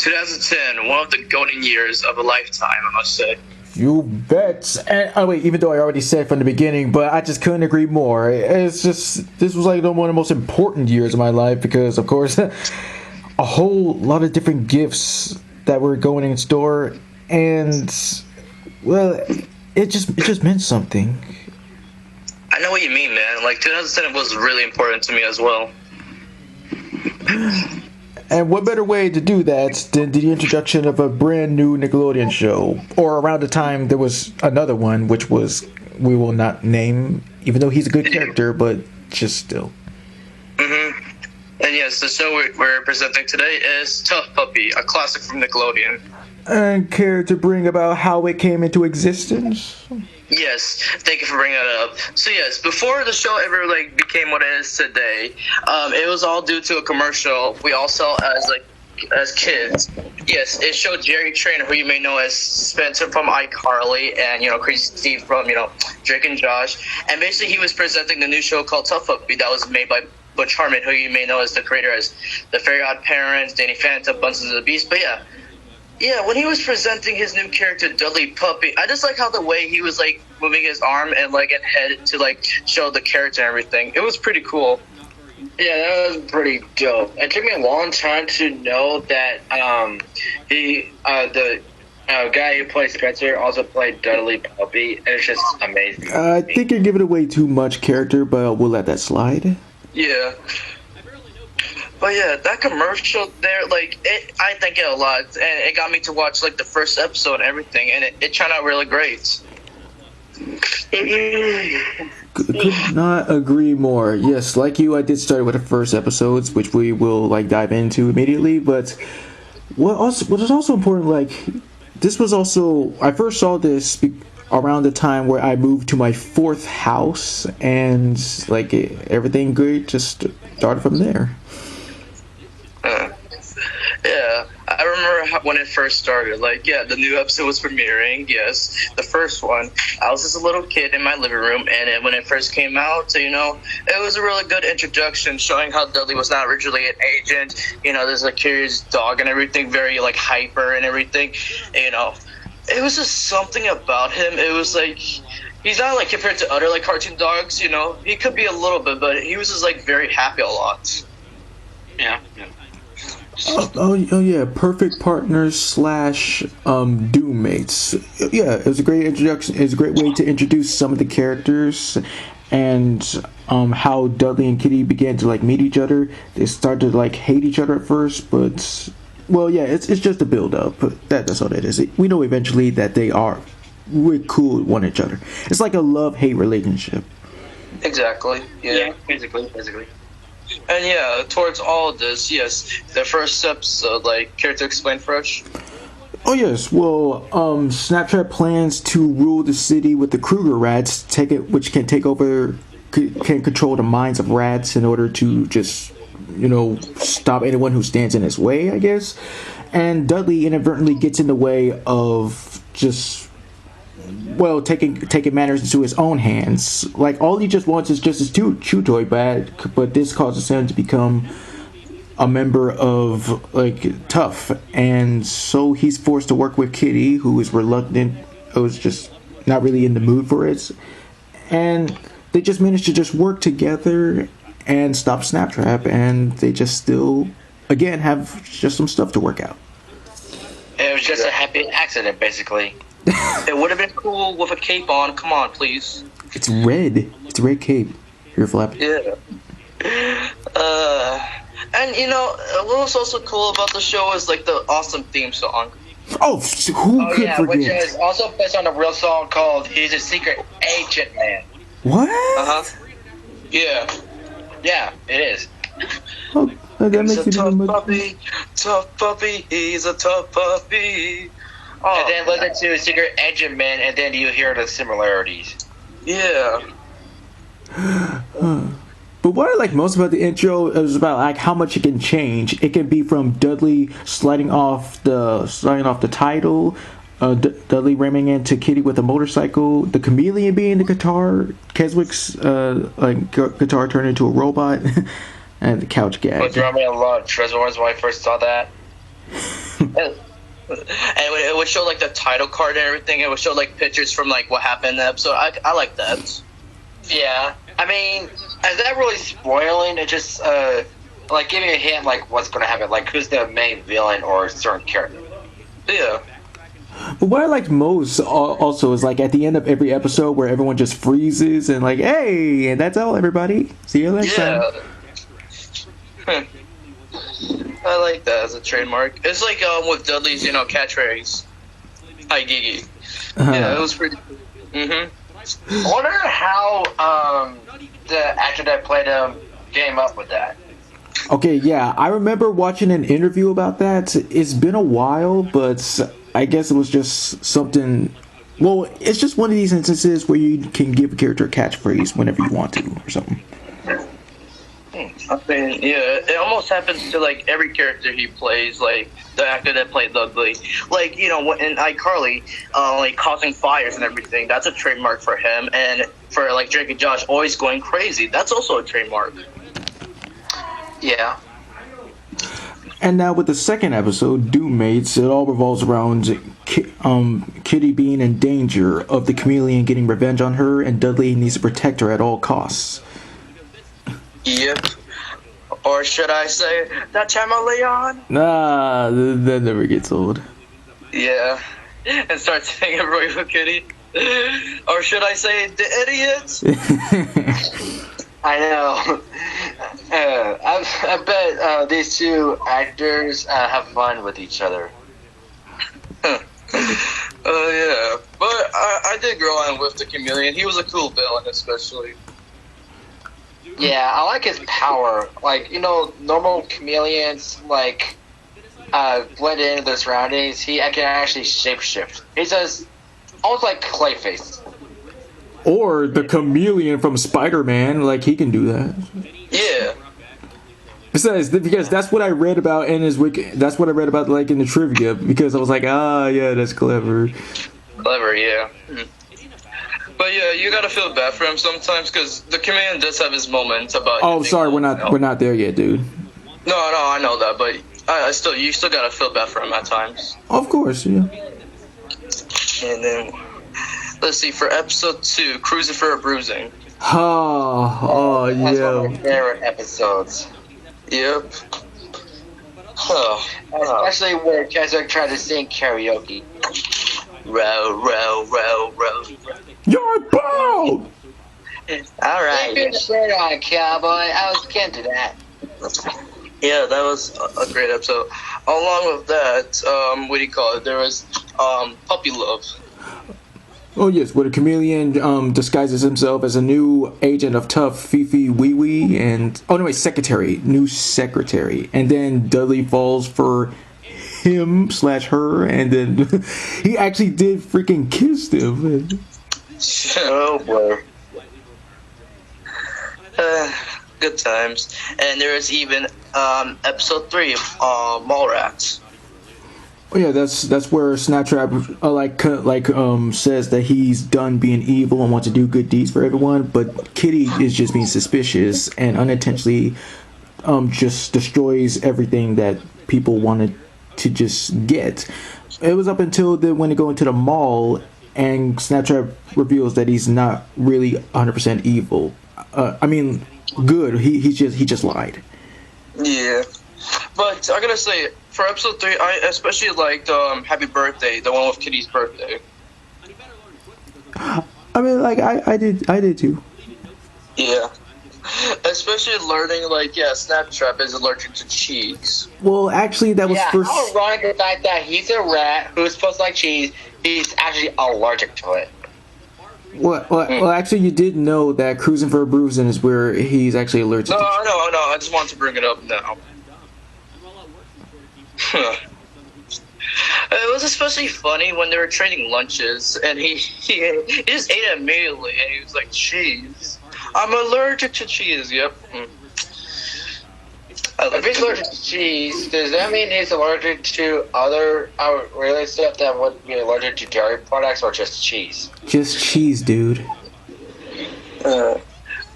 2010, one of the golden years of a lifetime, I must say. You bet. And oh wait, even though I already said from the beginning, but I just couldn't agree more. It's just this was like one of the most important years of my life because, of course, a whole lot of different gifts that were going in store, and well, it just meant something. I know what you mean, man. Like 2010 was really important to me as well. And what better way to do that than the introduction of a brand new Nickelodeon show? Or around the time there was another one, which was, we will not name, even though he's a good character, but just still. Mm-hmm. And yes, the show we're presenting today is T.U.F.F. Puppy, a classic from Nickelodeon. And care to bring about how it came into existence? Yes, thank you for bringing that up. So yes, before the show ever became what it is today, it was all due to a commercial we all saw as kids. Yes, it showed Jerry Trainer, who you may know as Spencer from iCarly, and Crazy Steve from Drake and Josh. And basically, he was presenting the new show called T.U.F.F. Puppy that was made by Butch Harmon, who you may know as the creator as The Very Odd Parents, Danny Phantom, Bunsen of the Beast. But yeah, when he was presenting his new character, Dudley Puppy, I just like how the way he was moving his arm and head to show the character and everything. It was pretty cool. Yeah, that was pretty dope. It took me a long time to know that the guy who played Spencer also played Dudley Puppy. It was just amazing. I think you're giving away too much character, but we'll let that slide. Yeah. But yeah, that commercial there, I thank it a lot, and it got me to watch the first episode and everything, and it turned out really great. Could not agree more. Yes, like you, I did start with the first episodes, which we will dive into immediately. But what is also important, this was also, I first saw this around the time where I moved to my fourth house, and everything great just started from there. Yeah, I remember when it first started. The new episode was premiering. Yes, the first one. I was just a little kid in my living room, and when it first came out, it was a really good introduction, showing how Dudley was not originally an agent. There's a curious dog and everything, very hyper and everything. It was just something about him. It was he's not compared to other cartoon dogs. He could be a little bit, but he was just very happy a lot. Yeah. Oh yeah, perfect partners / doom mates. Yeah, it was a great introduction. It was a great way to introduce some of the characters and how Dudley and Kitty began to meet each other. They started to hate each other at first, but well, yeah, it's just a build up. That's all that is. We know eventually that they are really cool with one another. It's like a love-hate relationship. Exactly. Yeah, basically. And yeah, towards all of this, yes, the first episode, care to explain fresh? Oh yes, well, Snapchat plans to rule the city with the Kruger rats, which can control the minds of rats in order to just, stop anyone who stands in its way, I guess. And Dudley inadvertently gets in the way of just, taking matters into his own hands. All he just wants is just his chew toy back, but this causes him to become a member of T.U.F.F., and so he's forced to work with Kitty, who is reluctant, who's just not really in the mood for it, and they just managed to just work together and stop Snaptrap, and they just still, again, have just some stuff to work out. It was just a happy accident, basically. It would have been cool with a cape on. Come on, please. It's red. It's a red cape. Here, Flap. Yeah. And what was also cool about the show is the awesome theme song. Oh, who could forget? Which is also based on a real song called "He's a Secret Agent Man." What? Yeah. Yeah, it is. Oh, that He's makes a it tough even much. puppy, tough puppy. He's a tough puppy. Oh, And then listen to Secret Agent Man, and then you hear the similarities. yeah. But what I like most about the intro is about how much it can change. It can be from Dudley sliding off the title, Dudley ramming into Kitty with a motorcycle, the chameleon being the guitar, Keswick's guitar turned into a robot, and the couch gag. But remember a lot of Treasure Wars when I first saw that? And it would show like the title card and everything. It would show like pictures from like what happened in the episode. I like that. Yeah, I mean, is that really spoiling? It just like giving a hint like what's going to happen, like who's the main villain or a certain character. Yeah. But what I liked most also is like at the end of every episode where everyone just freezes and like, hey, and that's all, everybody. See you next time. I like that as a trademark. It's like with Dudley's, catchphrase. Hi, Gigi. Yeah, it was pretty. I wonder how the actor that played him came up with that. Okay, yeah, I remember watching an interview about that. It's been a while, but I guess it was just something. Well, it's just one of these instances where you can give a character a catchphrase whenever you want to, or something. I mean, yeah, it almost happens to like every character he plays, like the actor that played Dudley, like in iCarly, like causing fires and everything. That's a trademark for him, and for like Drake and Josh always going crazy. That's also a trademark. Yeah. And now with the second episode, Doommates, it all revolves around Kitty being in danger of the chameleon getting revenge on her, and Dudley needs to protect her at all costs. Yep. Or should I say, the chameleon? Nah, that never gets old. Yeah. And start singing Royal Kitty. Or should I say, the idiots? I know. I bet these two actors have fun with each other. Yeah. But I did grow on with the chameleon. He was a cool villain, especially. Yeah, I like his power. Like, normal chameleons, like, blend into their surroundings. He can actually shapeshift. He says, almost like Clayface. Or the chameleon from Spider-Man, like he can do that. Yeah. Besides, because that's what I read about in his wiki. That's what I read about, like in the trivia. Because I was like, yeah, that's clever. Clever, yeah. But yeah, you gotta feel bad for him sometimes because the chameleon does have his moments about. Oh, sorry, we're not there yet, dude. No, I know that, but you still gotta feel bad for him at times. Of course, yeah. And then. Let's see, for episode 2, Cruising for a Bruising. Oh, yeah. That's one of my favorite episodes. Yep. Especially where Keswick tried to sing karaoke. Row, row, row, row. You're bold! Alright. Keep your shirt on, cowboy. I was getting to that. Yeah, that was a great episode. Along with that, what do you call it? There was Puppy Love. Oh yes, where the chameleon disguises himself as a new agent of T.U.F.F, Fifi, Wee Wee, and new secretary, and then Dudley falls for him/her, and then he actually did freaking kiss them. Oh boy. Good times. And there is even episode 3 of Mallrats. Oh yeah, that's where Snaptrap says that he's done being evil and wants to do good deeds for everyone, but Kitty is just being suspicious and unintentionally just destroys everything that people wanted to just get. It was up until when they go into the mall and Snaptrap reveals that he's not really 100% evil. Good. He just lied. Yeah, but I gotta say, for episode 3, I especially liked Happy Birthday, the one with Kitty's birthday. I did too. Yeah. Especially learning, Snaptrap is allergic to cheese. Well, actually, that was first. How ironic the fact that he's a rat who's supposed to like cheese, he's actually allergic to it. Well, actually, you did know that Cruising for a Bruising is where he's actually allergic to cheese. No, I just wanted to bring it up now. It was especially funny when they were trading lunches, and he just ate it immediately, and he was like, cheese. I'm allergic to cheese, yep. If he's allergic to cheese, does that mean he's allergic to other related stuff that would be allergic to dairy products, or just cheese? Just cheese, dude. And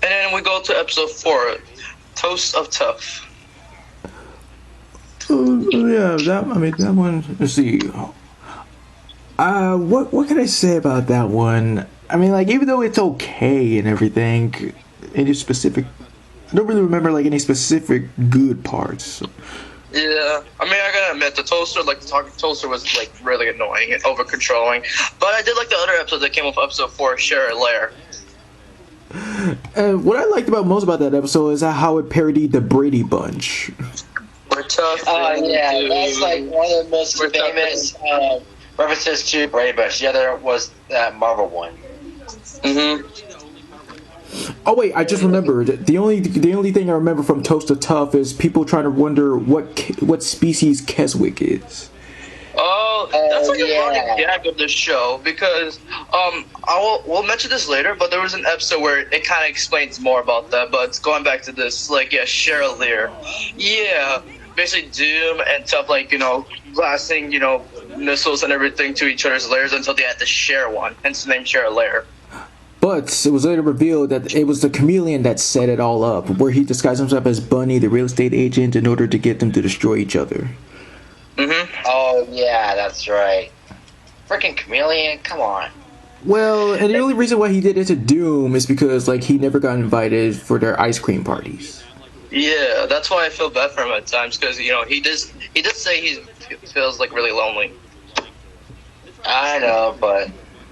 then we go to episode 4, Toast of T.U.F.F. Yeah, that one. Let's see. What can I say about that one? I mean, like, even though it's okay and everything, any specific, I don't really remember like any specific good parts. Yeah, I mean, I gotta admit, the toaster, like the talking toaster, was like really annoying and over controlling. But I did like the other episode that came off episode 4, Share a Lair. And what I liked most about that episode is how it parodied the Brady Bunch. We're tough. Yeah, that's like one of the most famous references to Brady Bunch. The other was that Marvel one. Mm-hmm. Oh wait, I just remembered. The only thing I remember from Toast to Tough is people trying to wonder what species Keswick is. Oh, that's like a running gag of this show because we'll mention this later, but there was an episode where it kind of explains more about that. But it's going back to this, like, Cheryl Lear. Yeah, basically Doom and Tough, like, blasting, missiles and everything to each other's lairs until they had to share one, hence the name Share a Lair. But it was later revealed that it was the chameleon that set it all up, where he disguised himself as Bunny, the real estate agent, in order to get them to destroy each other. Mm-hmm. Oh, yeah, that's right. Freaking chameleon, come on. Well, and the only reason why he did it to Doom is because, like, he never got invited for their ice cream parties. Yeah, that's why I feel bad for him at times, because, he did say he feels, like, really lonely. I know, but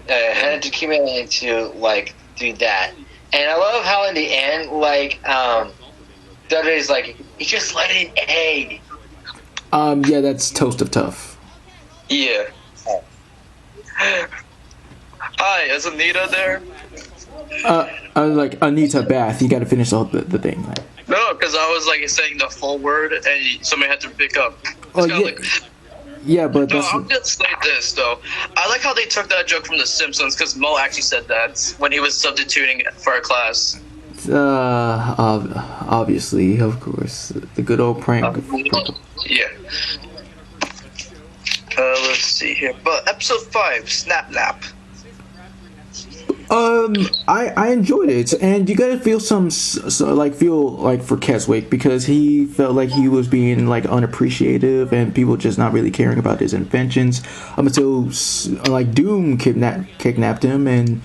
had to chameleon to, like, do that. And I love how in the end, like, Dudley's like, he just let an egg. Yeah, that's Toast of Tough. Yeah. Hi, is Anita there? Like Anita Bath, you gotta finish the thing. Right? No, because I was like saying the full word and somebody had to pick up. Oh, yeah. Yeah, but no, that's... I'll just say this though. I like how they took that joke from The Simpsons because Mo actually said that when he was substituting for a class. Obviously, of course, the good old prank. Yeah. Let's see here. But episode 5, Snap Nap. I enjoyed it, and you gotta feel feel like for Keswick because he felt like he was being like unappreciative and people just not really caring about his inventions until like Doom kidnapped him and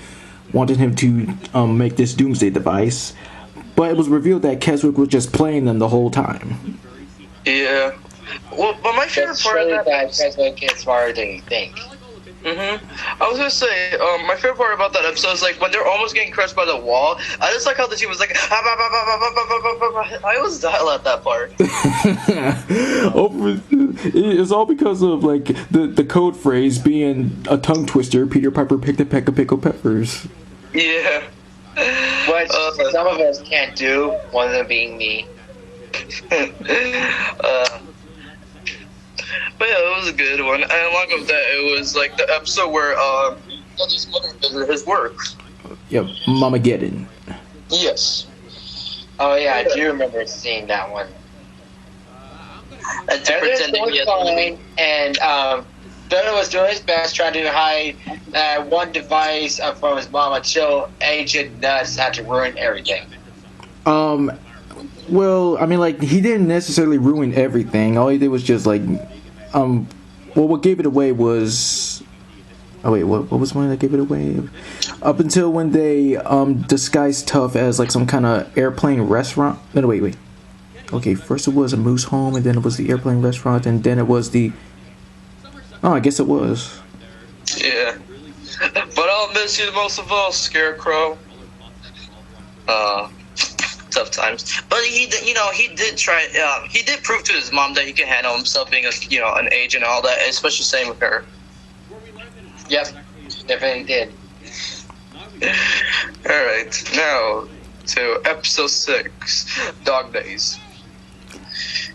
wanted him to make this doomsday device, but it was revealed that Keswick was just playing them the whole time. Yeah. Well, but my favorite part of that Keswick is smarter than you think. I was gonna say, my favorite part about that episode is like when they're almost getting crushed by the wall. I just like how the team was like, I always dial at that part. It's all because of like the code phrase being a tongue twister. Peter Piper picked a peck of pickled peppers. Yeah. But some of us can't do, one of them being me. But yeah, it was a good one. And along with that, it was like the episode where his mother visited his work. Yep, Mamageddon. Yes. Oh yeah, I do remember seeing that one. And Donald was doing his best trying to hide one device from his mom until Agent Nuts had to ruin everything. Well, I mean, like, he didn't necessarily ruin everything. All he did was just, like, well, what gave it away was... Oh, wait, what was one that gave it away? Up until when they, disguised T.U.F.F as, like, some kind of airplane restaurant. No, wait. Okay, first it was a moose home, and then it was the airplane restaurant, and then it was the... Oh, I guess it was. Yeah. But I'll miss you the most of all, Scarecrow. Tough times, but he did try. He did prove to his mom that he can handle himself, being an agent and all that, especially same with her. Yep, definitely did. All right, now to episode 6, Dog Days.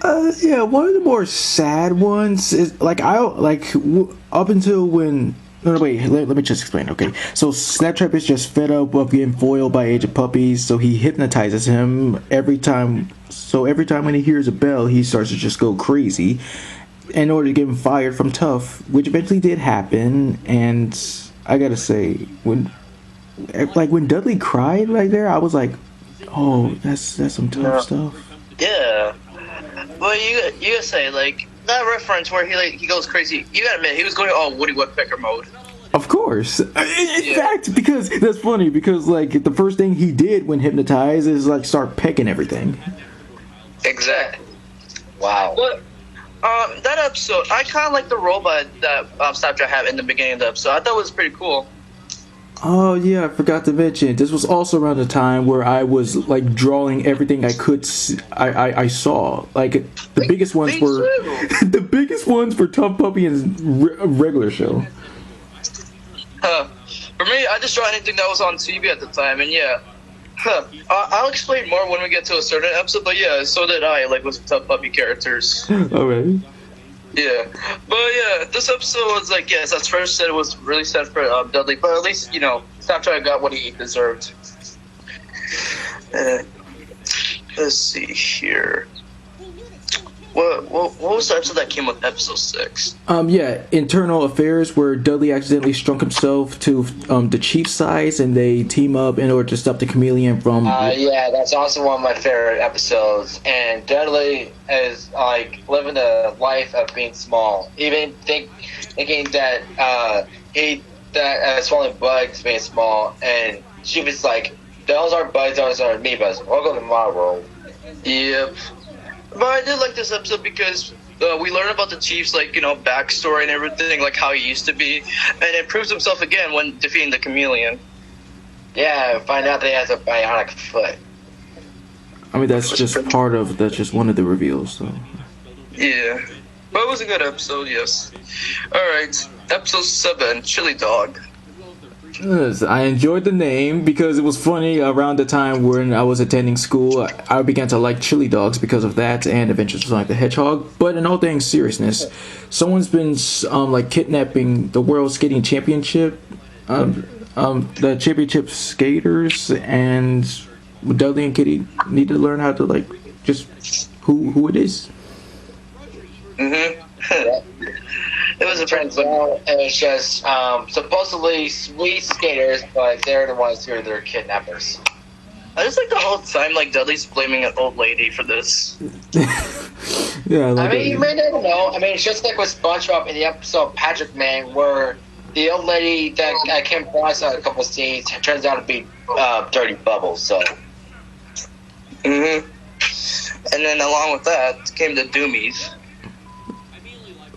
Yeah, one of the more sad ones is up until when. No, wait, let me just explain, okay? So Snaptrap is just fed up of getting foiled by Agent Puppies, so he hypnotizes him every time. So every time when he hears a bell, he starts to just go crazy in order to get him fired from T.U.F.F, which eventually did happen. And I gotta say, when Dudley cried right there, I was like, oh, that's some tough stuff. Yeah. Well, you gotta say, like, that reference where he goes crazy. You gotta admit, he was going all Woody Woodpecker mode. Of course. In fact, because that's funny, because like the first thing he did when hypnotized is like start pecking everything. Exactly. Wow. But that episode, I kind of like the robot that Snapchat had in the beginning of the episode. I thought it was pretty cool. Oh yeah, I forgot to mention. This was also around the time where I was like drawing everything I could. I saw like the biggest ones were the biggest ones for Tough Puppy and regular show. For me, I just draw anything that was on TV at the time, and yeah. I'll explain more when we get to a certain episode, but yeah, so did I, like with Tough Puppy characters. Alright. Yeah, but yeah, this episode was like, yes, as first said, it was really sad for Dudley, but at least, Snapchat got what he deserved. Let's see here. What was the episode that came with episode 6? Yeah, Internal Affairs, where Dudley accidentally strung himself to the Chief's size, and they team up in order to stop the chameleon from. Yeah, that's also one of my favorite episodes. And Dudley is like living the life of being small, even thinking that swallowing bugs being small, and she was like, "Those are bugs, those are amoebas. Welcome to my world." Yep. But I did like this episode because we learn about the Chief's, backstory and everything, like how he used to be, and it proves himself again when defeating the chameleon. Yeah, find out that he has a bionic foot. I mean, that's just one of the reveals, so. Yeah. But it was a good episode, yes. Alright, episode 7, Chili Dog. Yes, I enjoyed the name because it was funny around the time when I was attending school. I began to like chili dogs because of that and Adventures of Sonic the Hedgehog. But in all things seriousness, someone's been kidnapping the World Skating Championship, the championship skaters, and Dudley and Kitty need to learn how to just who it is. It was a turns out it was just supposedly sweet skaters, but they're the ones who are their kidnappers. I just like the whole time, Dudley's blaming an old lady for this. Yeah, I mean, you may never know. I mean, it's just like with SpongeBob in the episode Patrick Man, where the old lady that came across a couple of scenes turns out to be Dirty Bubbles. So. And then along with that came the Doomies.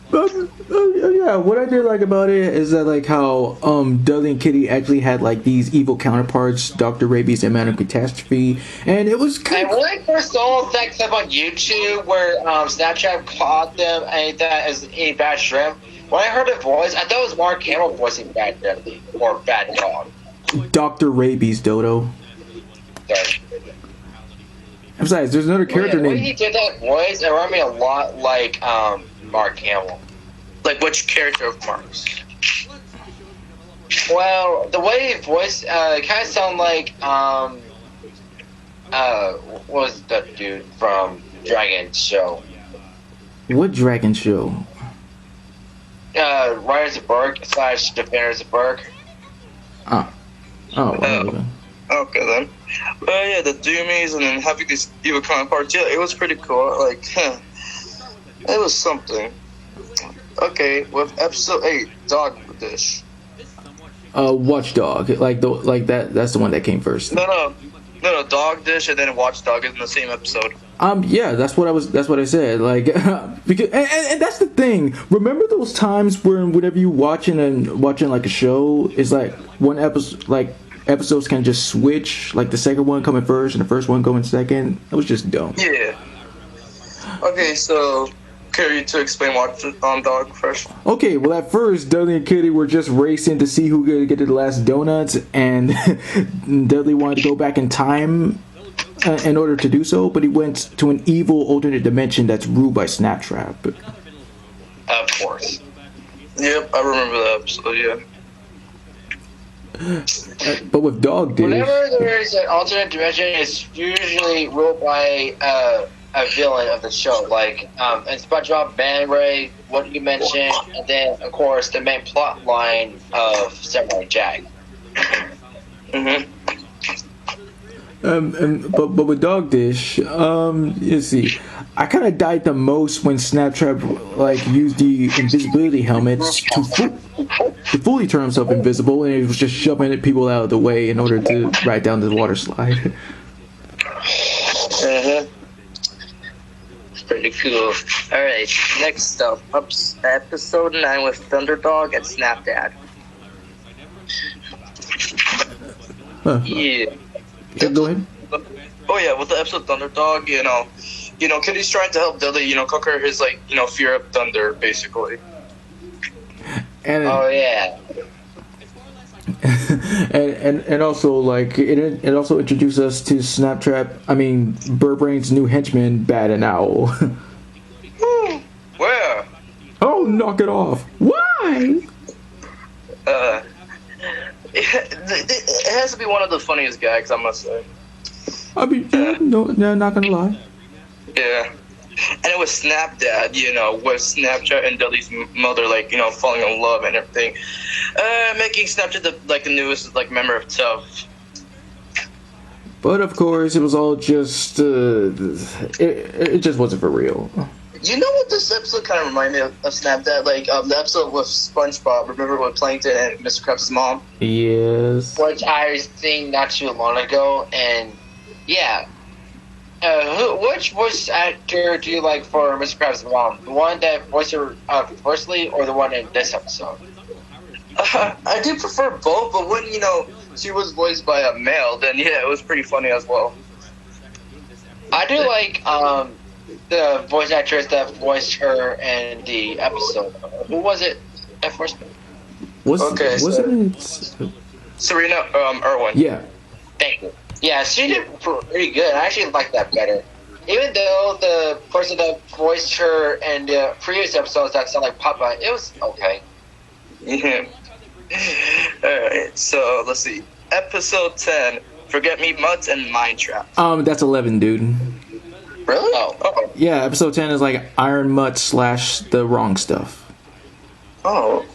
Yeah, what I did like about it is that how Dudley and Kitty actually had these evil counterparts, Dr. Rabies and Madam Catastrophe, and it was kind of. And when I first saw that clip on YouTube where Snapchat caught them and that as a bad shrimp, when I heard the voice, I thought it was Mark Hamill voicing Bad Dudley or Bad Dog. Dr. Rabies, Dodo. Sorry. Besides, there's another character named. The way he did that voice, it reminded me a lot like Mark Hamill. Like which character of Mark's? Well, the way he voiced, it kind of sounded like what was that dude from Dragon Show? What Dragon Show? Riders of Berg / Defenders of Berg. Okay then. But yeah, the Doomies and then having these evil counterparts, yeah, it was pretty cool. It was something. Okay, with episode 8, Dog Dish. Watchdog, that's the one that came first. No, Dog Dish and then Watchdog is in the same episode. Yeah, that's what I said. Because and that's the thing. Remember those times whenever you watching a show, is one episode episodes can just switch, the second one coming first and the first one going second. That was just dumb. Yeah. Okay, so Carrie to explain Dog first. Okay, well at first Dudley and Kitty were just racing to see who could get to the last donuts, and Dudley wanted to go back in time in order to do so, but he went to an evil alternate dimension that's ruled by Snaptrap. Of course. Yep, I remember that episode, yeah. But with Dog Dish, whenever there is an alternate dimension, it's usually ruled by a villain of the show, in SpongeBob, Man Ray, what you mentioned, and then of course the main plot line of Samurai Jack. But with Dog Dish, you see, I kind of died the most when Snapchat like used the invisibility helmets to fully turn himself invisible, and it was just shoving people out of the way in order to ride down the water slide. Pretty cool. Alright, next up, episode 9 with Thunderdog and Snapdad. Yeah. Go ahead. Oh yeah, with the episode Thunderdog, Kitty's trying to help Dudley, conquer his fear of thunder, basically. And Oh yeah. and also like it also introduced us to Birdbrain's new henchman, Bat and Owl. Where? Oh, knock it off! Why? It has to be one of the funniest gags, I must say. I mean, no, not gonna lie. Yeah. And it was Snapdad, with Snapchat and Dudley's mother, falling in love and everything. Making Snapchat the newest, member of T.U.F.F. But of course, it was all just, it just wasn't for real. You know what this episode kind of reminded me of Snapdad? The episode with SpongeBob, remember with Plankton and Mr. Krabs' mom? Yes. Which I seen not too long ago, and yeah. Which voice actor do you like for Mr. Krabs' mom? The one that voiced her firstly, or the one in this episode? I do prefer both, but when, she was voiced by a male, then yeah, it was pretty funny as well. I do like the voice actress that voiced her in the episode. Who was it at first? Wasn't it? Serena Irwin. Yeah. Thank you. Yeah, she did pretty good. I actually like that better. Even though the person that voiced her in the previous episodes that sounded like Papa, it was okay. Yeah. Alright, so let's see. Episode 10, Forget Me Mutts and Mind Trap. That's 11, dude. Really? Oh. Yeah, episode 10 is like Iron Mutt / the wrong stuff. Oh.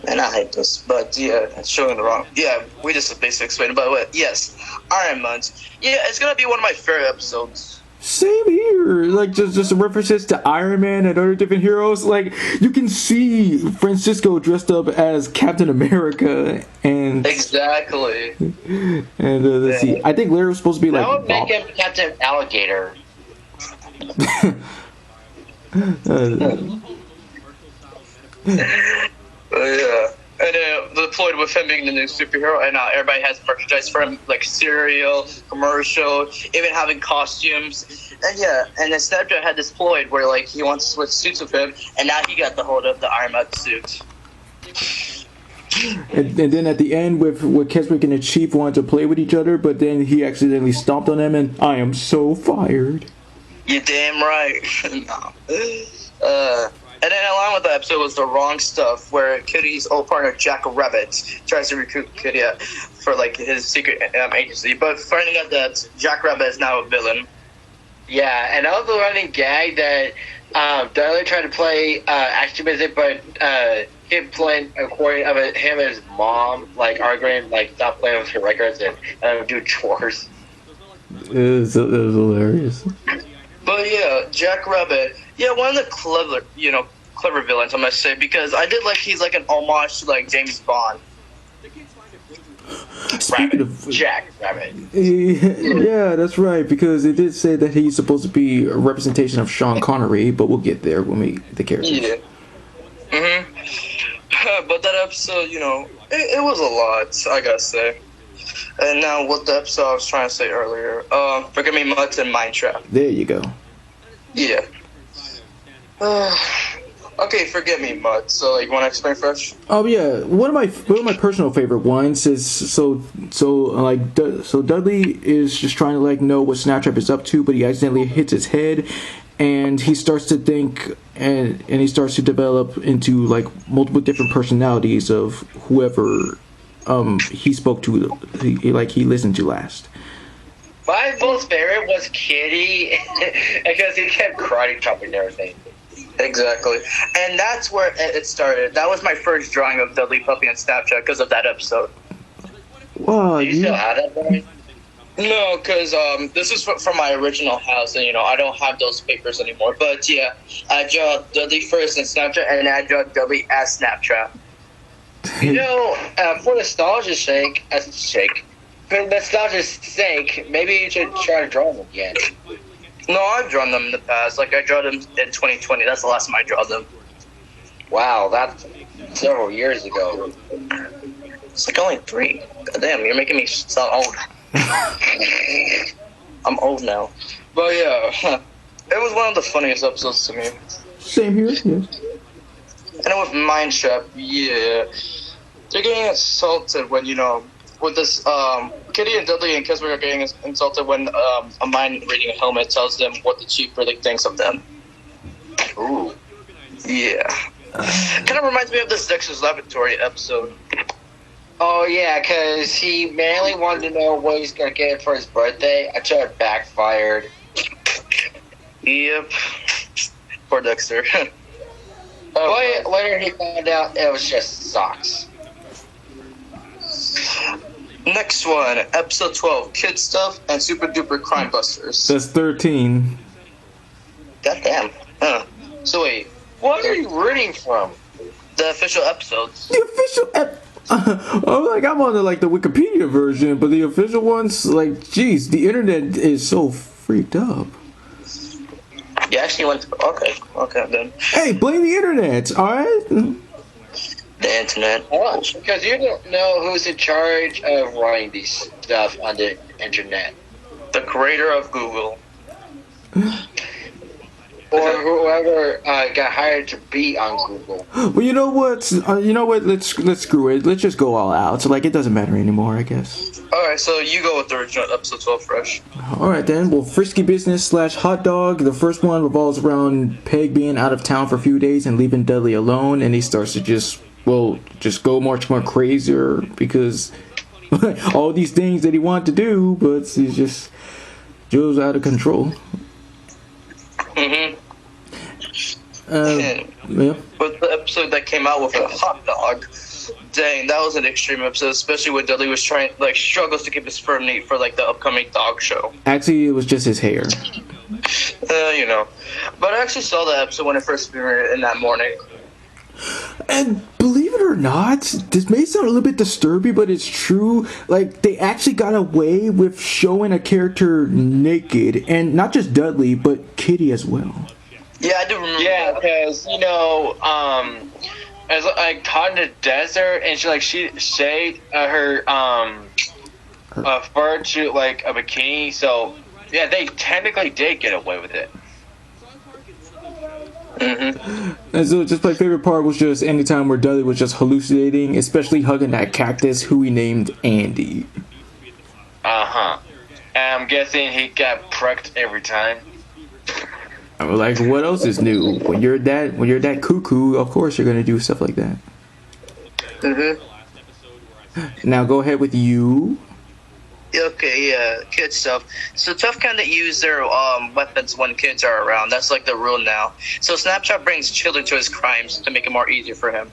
And I hate this, but yeah, it's showing the wrong. Yeah, we just basically explained it, but yes, Iron Mutt. Yeah, it's gonna be one of my favorite episodes. Same here. Like just references to Iron Man and other different heroes. Like you can see Francisco dressed up as Captain America and exactly. And let's see. I think Larry was supposed to be like. That would make him Captain Alligator. Yeah. And deployed with him being the new superhero, and everybody has merchandise for him, like cereal, commercial, even having costumes. And yeah, and then Snapchat had this ploy where he wants to switch suits with him, and now he got the hold of the Iron Man suit. And then at the end, with Keswick and the Chief wanted to play with each other, but then he accidentally stomped on them, and I am so fired. You're damn right. No. And then along with the episode was The Wrong Stuff, where Kitty's old partner Jack Rabbit tries to recruit Kitty for his secret agency, but finding out that Jack Rabbit is now a villain. Yeah, and another running gag that Dudley tried to play action music, but him playing according of him and his mom arguing stop playing with her records and do chores. It was hilarious. But yeah, Jack Rabbit, one of the clever villains, I must say, because I did he's like an homage to James Bond. Jack Rabbit. Yeah, that's right, because it did say that he's supposed to be a representation of Sean Connery, but we'll get there when we get the characters. Yeah. But that episode, it was a lot, I gotta say. And now, what the episode I was trying to say earlier, Forget Me Mutts and Mind Trap. There you go. Yeah. Okay, Forget Me Mutts. So, you want to explain first? Oh yeah, one of my personal favorite ones is so Dudley is just trying to know what Snapchat is up to, but he accidentally hits his head, and he starts to think and he starts to develop into multiple different personalities of whoever he spoke to, he listened to last. My most favorite was Kitty because he kept karate chopping and everything. Exactly, and that's where it started. That was my first drawing of Dudley Puppy on Snapchat because of that episode. Wow, Do you still have that drawing? No, because this is from my original house, and I don't have those papers anymore. But yeah, I draw Dudley first in Snapchat, and I draw Dudley as Snapchat. For nostalgia's sake, maybe you should try to draw them again. No, I've drawn them in the past. Like, I drew them in 2020. That's the last time I draw them. Wow, that's several years ago. It's like only 3. God damn, you're making me sound old. I'm old now. But yeah, it was one of the funniest episodes to me. Same here. Yes. And then with Mindtrap, yeah. They're getting insulted when, with this, Kitty and Dudley and Keswick are getting insulted when a mind reading helmet tells them what the chief really thinks of them. Ooh. Yeah. Kind of reminds me of this Dexter's Laboratory episode. Oh, yeah, because he mainly wanted to know what he's going to get for his birthday. I tried it backfired. Yep. Poor Dexter. But later he found out it was just socks. Next one, episode 12, Kid Stuff and Super Duper Crime Busters. That's 13. Goddamn. Huh. So wait, What are you reading from? the official episodes. The official I'm on the Wikipedia version, but the official ones, geez, the internet is so freaked up. You actually went to... Okay, then. Hey, blame the internet, alright? The internet. Oh, because you don't know who's in charge of running these stuff on the internet. The creator of Google. Or whoever got hired to be on Google. Well, you know what? Let's screw it. Let's just go all out. So it doesn't matter anymore, I guess. Alright, so you go with the original episode 12 fresh. All right then. Well, Frisky Business / Hot Dog. The first one revolves around Peg being out of town for a few days and leaving Dudley alone, and he starts to just go much more crazier because all these things that he wanted to do, but he just goes out of control. Mm-hmm. Yeah. With the episode that came out with a hot dog, dang, that was an extreme episode, especially when Dudley was struggles to keep his fur neat for the upcoming dog show. Actually, it was just his hair. But I actually saw the episode when it first premiered in that morning. And believe it or not, this may sound a little bit disturbing, but it's true. They actually got away with showing a character naked, and not just Dudley, but Kitty as well. Yeah, I do remember. Yeah, because as caught in the desert, and she shaved her fur to a bikini. So yeah, they technically did get away with it. Mm-hmm. And so just my favorite part was just anytime where Dudley was just hallucinating, especially hugging that cactus who he named Andy. And I'm guessing he got pricked every time. What else is new? When you're that cuckoo, of course you're gonna do stuff like that. Mm-hmm. Now go ahead with you. Okay, yeah, kid stuff. So T.U.F.F kind of use their weapons when kids are around. That's the rule now. So Snapchat brings children to his crimes to make it more easier for him.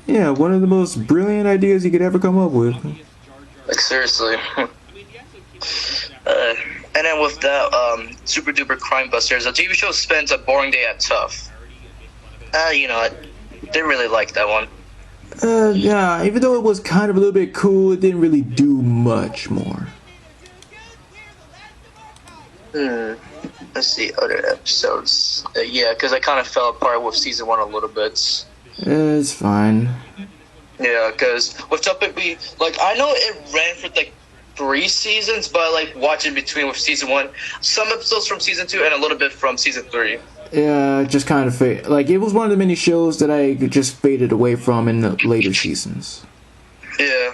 Yeah, one of the most brilliant ideas he could ever come up with. Seriously. And then with that, Super Duper Crime Busters, the TV show spends a boring day at T.U.F.F. I didn't really like that one. Yeah, even though it was kind of a little bit cool, it didn't really do much more. Let's see, other episodes. Yeah, because I kind of fell apart with season 1 a little bit. It's fine. Yeah, because with T.U.F.F, I know it ran for 3 seasons, but watching between with season 1, some episodes from season 2 and a little bit from season 3. Yeah, just kind of it was one of the many shows that I just faded away from in the later seasons. Yeah.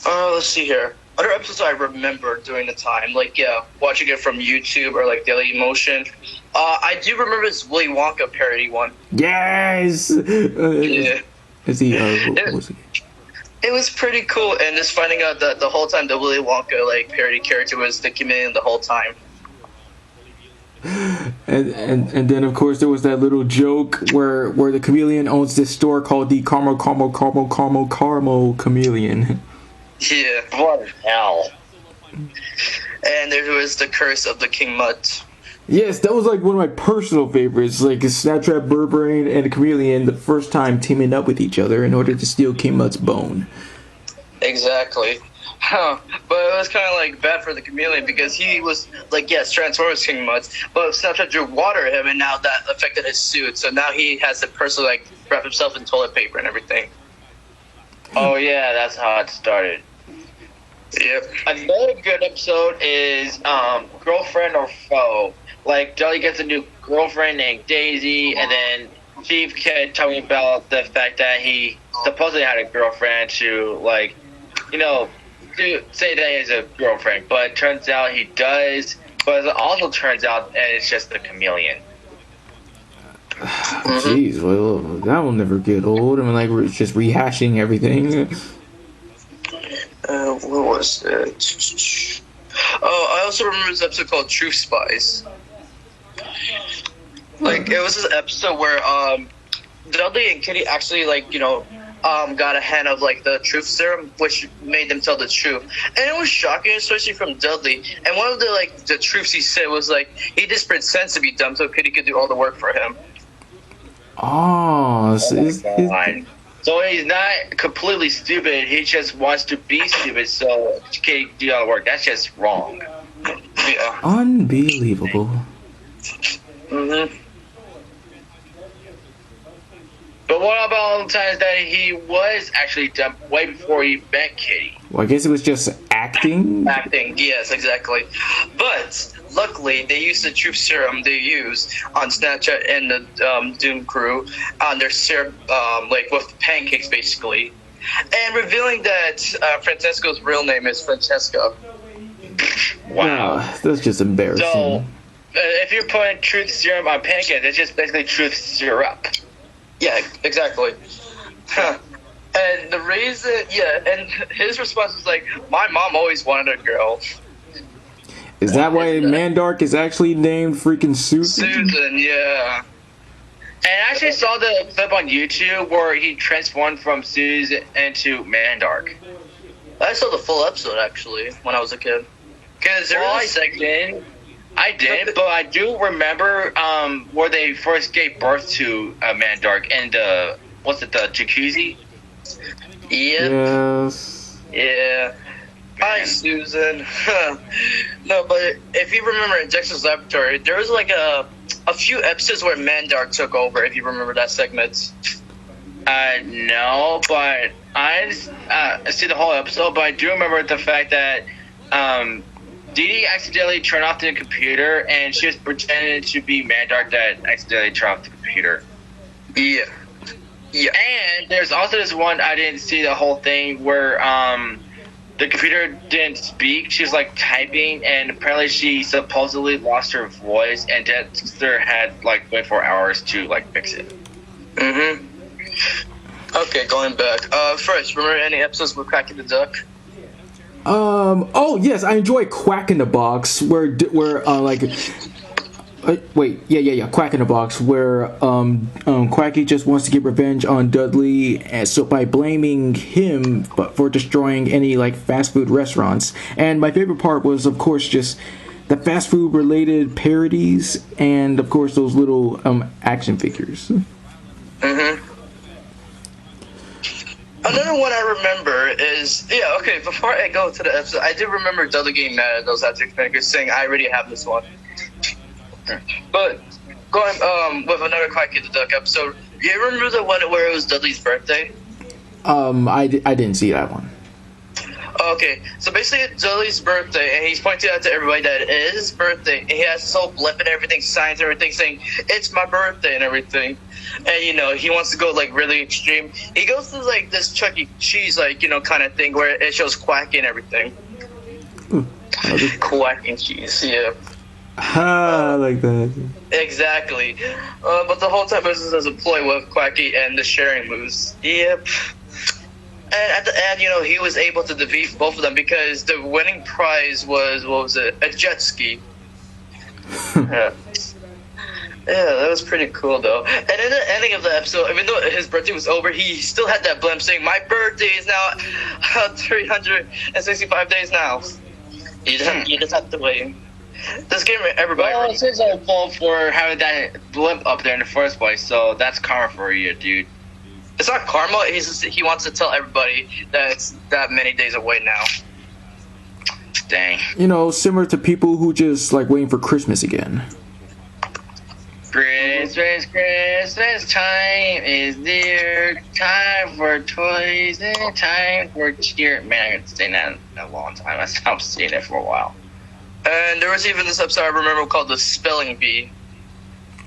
Let's see here. Other episodes I remember during the time, watching it from YouTube or Daily Motion. I do remember this Willy Wonka parody one. Yes. Yeah. Is he? What was he? It was pretty cool, and just finding out that the whole time the Willy Wonka parody character was the chameleon the whole time. And then of course there was that little joke where the chameleon owns this store called the Caramel Chameleon. Yeah. What hell? And there was the curse of the King Mutt. Yes, that was like one of my personal favorites. Like Snapchat, Burbrain, and the Chameleon, the first time teaming up with each other in order to steal King Mutt's bone. Exactly. Huh. But it was kind of like bad for the Chameleon because he was like, yes, Transformers King Mutt, but Snapchat drew water at him, and now that affected his suit. So now he has to personally like wrap himself in toilet paper and everything. Oh yeah, that's how it started. Yep. Another good episode is Girlfriend or Foe. Like, Dudley gets a new girlfriend named Daisy, and then Chief kept talking about the fact that he supposedly had a girlfriend to, like, to say that he has a girlfriend. But it turns out he does, but it also turns out that it's just the Chameleon. Jeez, well, that will never get old. I mean, like, we're just rehashing everything. What was it? Oh, I also remember this episode called Truth Spies. Like, it was this episode where Dudley and Kitty actually, like, got a hand of like the truth serum, which made them tell the truth, and it was shocking, especially from Dudley. And one of the truths he said was like he just pretends to be dumb so Kitty could do all the work for him. Oh, So he's not completely stupid. He just wants to be stupid so Kitty can do all the work. That's just wrong. Yeah. Unbelievable. Mhm. But what about all the times that he was actually dumb way before he met Kitty? Well, I guess it was just acting. Acting, yes, exactly. But luckily, they used the truth serum they used on Snapchat and the Doom crew on their serum, like with pancakes, basically, and revealing that Francesco's real name is Francesca. Wow, that's just embarrassing. So, if you're putting truth serum on pancakes, it's just basically truth syrup. Yeah, exactly. And the reason, and his response was like, "My mom always wanted a girl." Is that why Mandark is actually named freaking Susan? Susan, yeah. And I actually saw the clip on YouTube where he transformed from Susan into Mandark. I saw the full episode actually when I was a kid. Because there was a segment. I didn't, but I do remember where they first gave birth to Mandark and the jacuzzi? Yep. Yes. Yeah. Hi, Susan. No, but if you remember in Dexter's Laboratory, there was like a few episodes where Mandark took over, if you remember that segment. No, but I see the whole episode, but I do remember the fact that Dee Dee accidentally turned off the computer, and she was pretending to be Mandark that accidentally turned off the computer. Yeah. Yeah. And there's also this one, I didn't see the whole thing, where the computer didn't speak. She was like typing, and apparently she supposedly lost her voice, and Dexter had like 24 hours to like fix it. Mhm. Okay, going back. First, remember any episodes with Cracky the Duck? Oh yes, I enjoy Quack in the Box, where Quack in the Box, where Quacky just wants to get revenge on Dudley, and so by blaming him for destroying any like fast food restaurants. And my favorite part was, of course, just the fast food related parodies, and of course those little action figures. Mhm. Another one I remember is, before I go to the episode, I do remember Dudley getting mad at those action figures, saying, "I already have this one." But going with another Quacky the Duck episode, you remember the one where it was Dudley's birthday? I didn't see that one. Okay, so basically it's Dudley's birthday, and he's pointing out to everybody that it is his birthday, and he has his whole blip and everything, signs and everything, saying, "It's my birthday," and everything. And, he wants to go, like, really extreme. He goes to, like, this Chuck E. Cheese, like, kind of thing where it shows Quack and everything. Quack and cheese, yeah. I like that. Exactly. But the whole time it was as a ploy with Quacky and the sharing moves. Yep. And at the end, he was able to defeat both of them because the winning prize was, a jet ski. Yeah. Yeah, that was pretty cool though. And in the ending of the episode, even though his birthday was over, he still had that blimp saying, "My birthday is now 365 days now." You just have to wait. This game, everybody. Well, it's his own fault for having that blimp up there in the first place, so that's karma for you, dude. It's not karma. He wants to tell everybody that it's that many days away now. Dang. You know, similar to people who just like waiting for Christmas again. Christmas time is near. Time for toys and time for cheer. Man, I haven't seen that in a long time. I stopped seeing it for a while. And there was even this episode I remember called the Spelling Bee.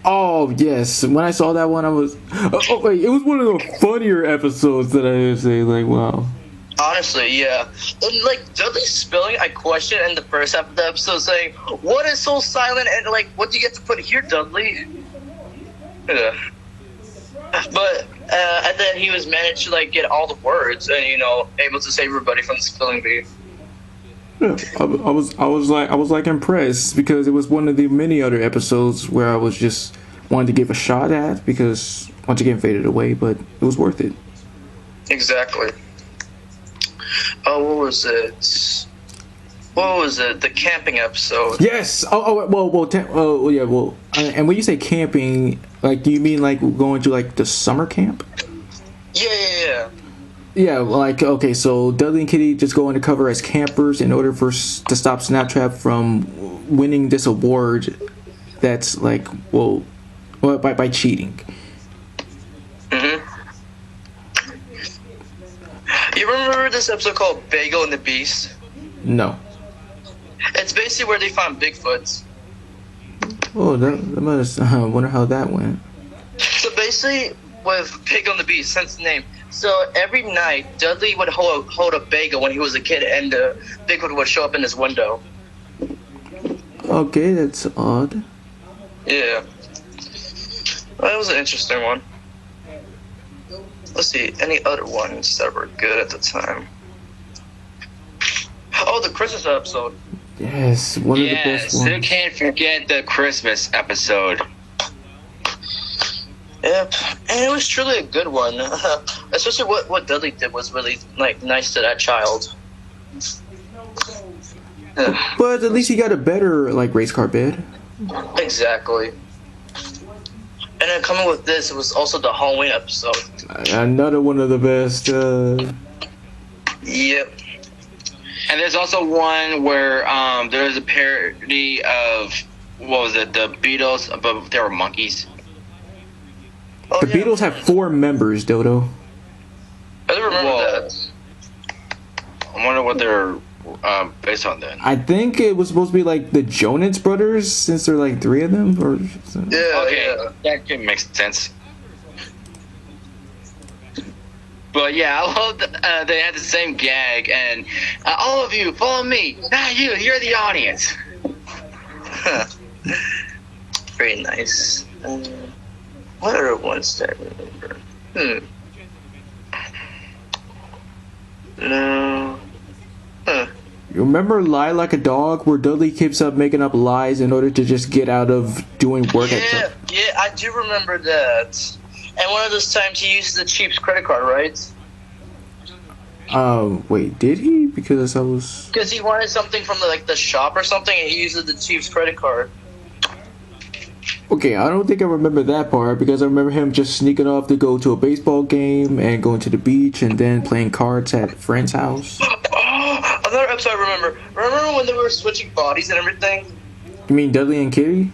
Oh yes, when I saw that one, I was. Oh wait, it was one of the funnier episodes that I would say. Like, wow. Honestly, yeah. And like Dudley's spelling, I questioned in the first half of the episode, saying, "What is so silent?" And like, "What do you get to put here, Dudley?" Yeah. But and then he was managed to like get all the words and able to save everybody from the spelling bee. Yeah, I was like impressed because it was one of the many other episodes where I was just wanted to give a shot at because once again faded away, but it was worth it. Exactly. Oh, what was it? What was it? The camping episode. Yes. Yeah. Well, and when you say camping, like, do you mean like going to like the summer camp? Yeah. Yeah, like, okay, so Dudley and Kitty just go undercover as campers in order to stop Snapchat from winning this award that's like, by cheating. Mm-hmm. You remember this episode called Bagel and the Beast? No. It's basically where they found Bigfoots. Oh, that must, I wonder how that went. So basically, with Pig on the Beast, since the name, so every night, Dudley would hold a bagel when he was a kid, and the Bigfoot would show up in his window. Okay, that's odd. Yeah. Well, that was an interesting one. Let's see, any other ones that were good at the time? Oh, the Christmas episode. Yes, one of the best ones. Who can't forget the Christmas episode? Yep, and it was truly a good one. Especially what Dudley did was really nice to that child. But at least he got a better race car bed. Exactly. And then coming with this, it was also the Halloween episode. Another one of the best. Yep. And there's also one where there was a parody of what was it? The Beatles, but they were monkeys. Oh, The Beatles have 4 members, Dodo. I don't remember that. I wonder what they're based on then. I think it was supposed to be like the Jonas Brothers, since there are 3 of them. Or Yeah, okay, yeah. that could make sense. But yeah, I love they had the same gag, and all of you follow me. Not you, you're the audience. Very nice. What other ones that I remember? No. You remember Lie Like a Dog, where Dudley keeps up making up lies in order to just get out of doing work at Yeah, I do remember that. And one of those times he used the Chief's credit card, right? Wait, did he? Because I was... Because he wanted something from the shop or something, and he used the Chief's credit card. Okay, I don't think I remember that part, because I remember him just sneaking off to go to a baseball game and going to the beach and then playing cards at a friend's house. Oh, another episode I remember. Remember when they were switching bodies and everything? You mean Dudley and Kitty?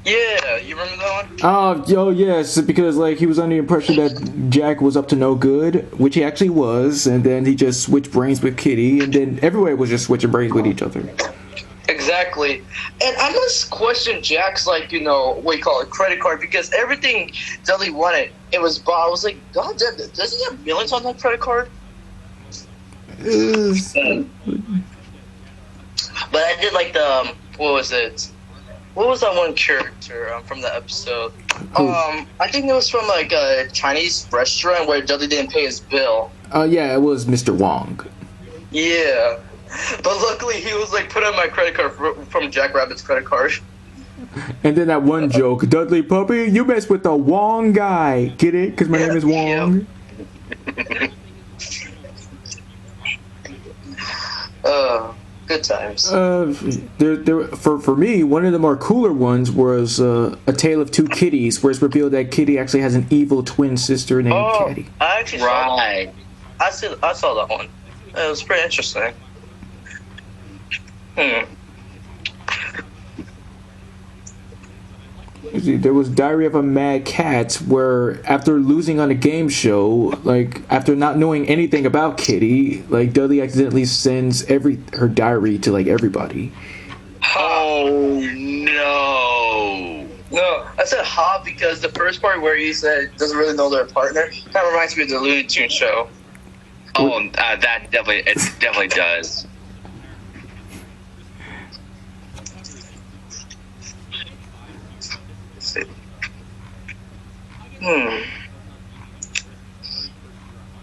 Yeah, you remember that one? Oh, yes, because he was under the impression that Jack was up to no good, which he actually was, and then he just switched brains with Kitty, and then everybody was just switching brains with each other. Exactly. And I must question Jack's, what you call it, credit card, because everything Dudley wanted, it was bought. I was like, God, doesn't he have millions on that credit card? But I did what was it? What was that one character from the episode? I think it was from a Chinese restaurant where Dudley didn't pay his bill. Yeah, it was Mr. Wong. Yeah. But luckily he was put on my credit card from Jack Rabbit's credit card. And then that one joke, Dudley Puppy, you mess with the Wong guy. Get it? Because my name is Wong. Good times. For me, one of the more cooler ones was A Tale of Two Kitties, where it's revealed that Kitty actually has an evil twin sister named Kitty. I actually saw that. I saw that one. It was pretty interesting. There was Diary of a Mad Cat, where after losing on a game show, like after not knowing anything about Kitty, like Dudley accidentally sends her diary to like everybody. Oh no! No, I said ha because the first part where he said doesn't really know their partner kind of reminds me of the Looney Tunes show. Oh, that definitely does.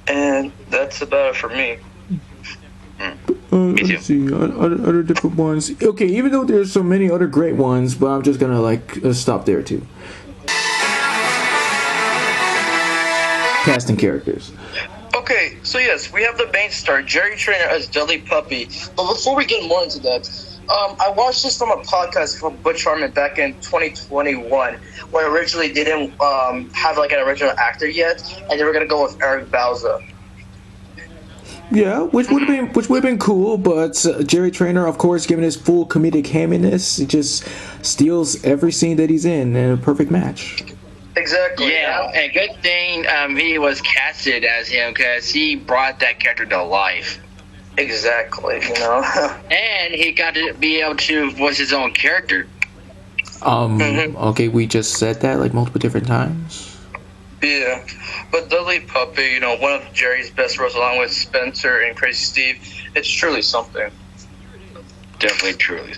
And that's about it for me. Me too. Let's see, other different ones. Okay, even though there's so many other great ones, but I'm just gonna stop there too. Casting characters. Okay, so yes, we have the main star, Jerry Trainer as Dudley Puppy. But before we get more into that, I watched this from a podcast from Butch Hartman back in 2021, where originally they didn't have like an original actor yet, and they were gonna go with Eric Bauza. Yeah, which would have been cool, but Jerry Trainer, of course, given his full comedic hamminess, he just steals every scene that he's in a perfect match. Exactly. Yeah, and good thing he was casted as him because he brought that character to life. Exactly. You know. And he got to be able to voice his own character. Okay, we just said that like multiple different times. Yeah, but Dudley Puppy, you know, one of Jerry's best roles along with Spencer and Crazy Steve, it's truly something. Definitely, truly.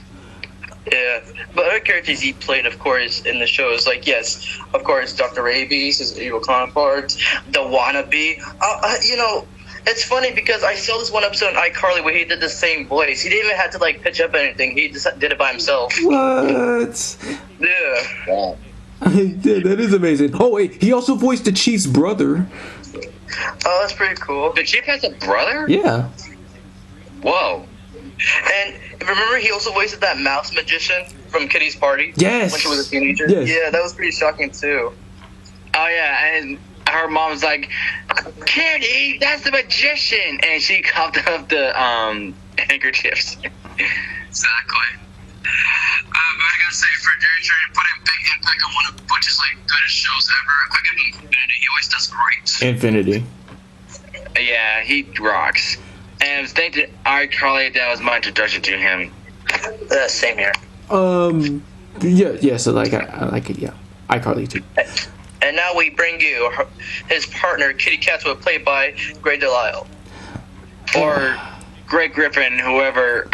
Yeah, but other characters he played, of course, in the show is like, yes, of course, Dr. Rabies, his evil counterpart, the Wannabe. You know, it's funny because I saw this one episode on iCarly where he did the same voice. He didn't even have to like pitch up anything. He just did it by himself. What? Yeah. Yeah, that is amazing. Oh wait, he also voiced the Chief's brother. Oh, that's pretty cool. The Chief has a brother? Yeah. Whoa. And remember, he also voiced that mouse magician from Kitty's Party. Yes. When she was a teenager. Yes. Yeah, that was pretty shocking too. Oh yeah, and her mom's like, Kitty, that's the magician, and she coughed up the handkerchiefs. Exactly. I gotta say, for Jerry Trainer, put in big impact on one of Butch's like goodest shows ever. I give him Infinity. He always does great. Infinity. Yeah, he rocks. And thanks to iCarly, that was my introduction to him. Same here. Yeah. So I like it. Yeah, iCarly too. And now we bring you his partner, Kitty Catwood, played by Grey DeLisle. Or Greg Griffin, whoever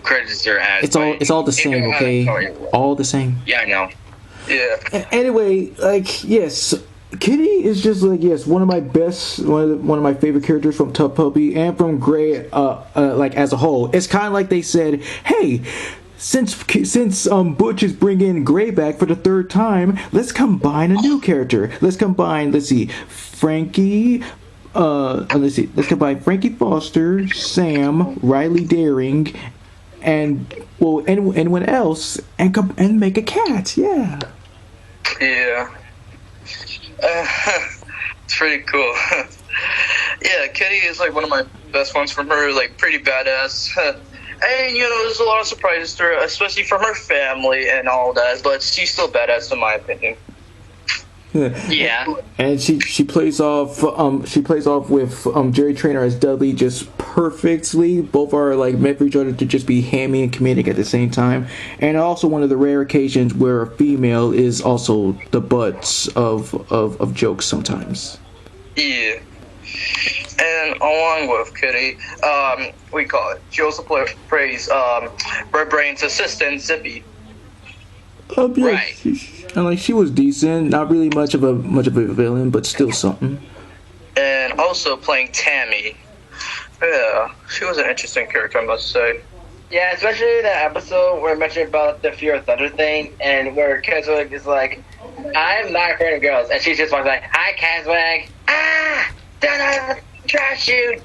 credits her as. It's all the same, okay? All the same. Yeah, I know. Yeah. Anyway, yes, Kitty is just one of my best, one of my favorite characters from T.U.F.F. Puppy and from Grey, as a whole. It's kind of like they said, hey, since Butch is bringing Grey back for the third time, let's combine a new character. Let's combine, Frankie. Let's combine Frankie Foster, Sam, Riley Daring, and anyone else, and make a cat. Yeah. Yeah. It's pretty cool. Yeah, Kitty is like one of my best ones from her, like pretty badass. And you know, there's a lot of surprises to her, especially from her family and all that. But she's still badass in my opinion. Yeah. And she plays off with Jerry Trainer as Dudley just perfectly. Both are like meant for each other to just be hammy and comedic at the same time. And also one of the rare occasions where a female is also the butt of jokes sometimes. Yeah. And along with Kitty, we call it. She also plays Red Brain's assistant, Zippy. Yeah, Right. And she was decent, not really much of a villain, but still something. And also playing Tammy. Yeah, she was an interesting character, I must say. Yeah, especially that episode where I mentioned about the Fear of Thunder thing, and where Keswick is like, I'm not afraid of girls. And she's just like, hi, Keswick. Ah! Don't trash you!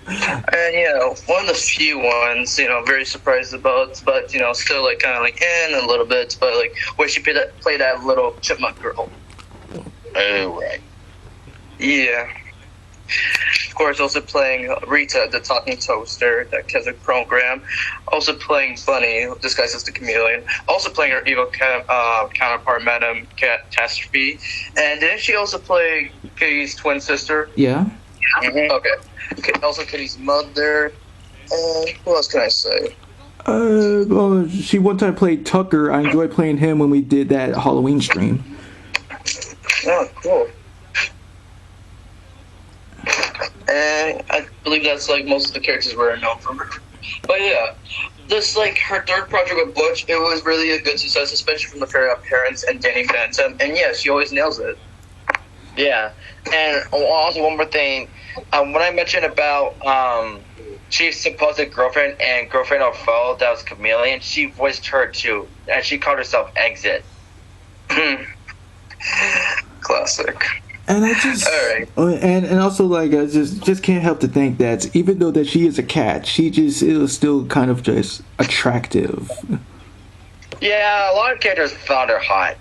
And one of the few ones, very surprised about, but still like kind of like in a little bit, but like where she played that little chipmunk girl. Oh, right. Yeah. Of course, also playing Rita, the talking toaster, that Keswick program. Also playing Bunny, disguised as the chameleon. Also playing her evil counterpart, Madame Catastrophe. And didn't she also play Kitty's twin sister? Yeah. Mm-hmm. Okay. Also Kitty's mother. And what else can I say? Well, she one time played Tucker. I enjoyed playing him when we did that Halloween stream. Oh, cool. And I believe that's like most of the characters we're known from her. But yeah, this like her third project with Butch, it was really a good success, especially from the Fairy Odd Parents and Danny Phantom. And yeah, she always nails it. Yeah, and also one more thing, when I mentioned about Chief's supposed girlfriend and girlfriend or foe that was Chameleon, she voiced her too, and she called herself Exit. Classic. And I just, and also like I just can't help to think that even though that she is a cat, she just is still kind of just attractive. Yeah, a lot of characters found her hot.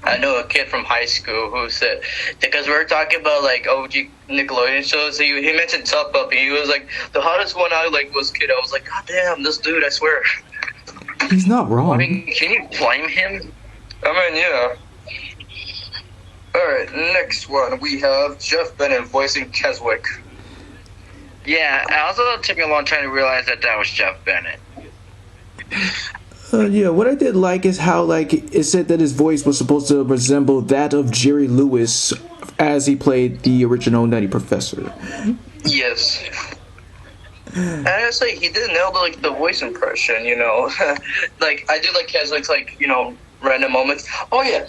I know a kid from high school who said, because we were talking about like OG Nickelodeon shows, he mentioned T.U.F.F. Puppy. He was like, the hottest one I like was Kid. I was like, God damn, this dude, I swear. He's not wrong. I mean, can you blame him? I mean, yeah. Alright, next one, we have Jeff Bennett voicing Keswick. Yeah, and also it took me a long time to realize that was Jeff Bennett. Yeah, what I did like is how like it said that his voice was supposed to resemble that of Jerry Lewis as he played the original Nutty Professor. Yes. And honestly, he did nail the voice impression, like, I do like Keswick's, like, random moments. Oh yeah,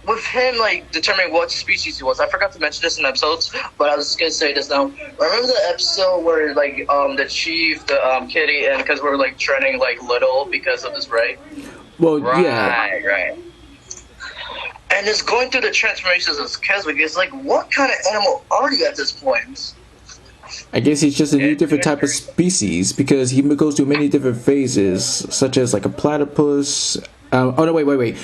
with him like determining what species he was. I forgot to mention this in episodes, but I was just gonna say this now. Remember the episode where like the chief, the Kitty, and because we're like training like little because of this, right? Well, right. And just going through the transformations of Keswick is like, what kind of animal are you at this point? I guess he's just a new different type of species because he goes through many different phases, such as like a platypus. Wait.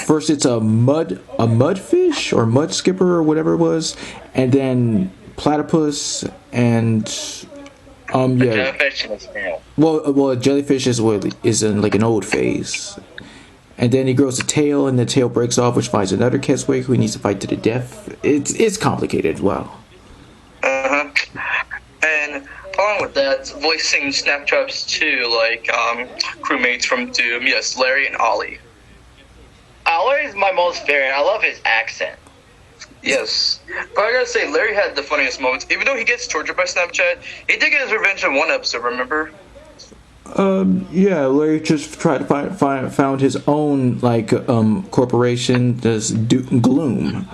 First it's a mudfish or mud skipper or whatever it was, and then platypus and jellyfish and a snail. Well, jellyfish is in like an old phase, and then he grows a tail, and the tail breaks off, which finds another Keswick who he needs to fight to the death. It's complicated. Wow. And along with that, voicing Snaptraps too, like crewmates from Doom, yes, Larry and Ollie. Larry's my most favorite. I love his accent. Yes. But I gotta say, Larry had the funniest moments. Even though he gets tortured by Snapchat, he did get his revenge in one episode, remember? Yeah, Larry just tried to found his own, like, corporation, this Gloom.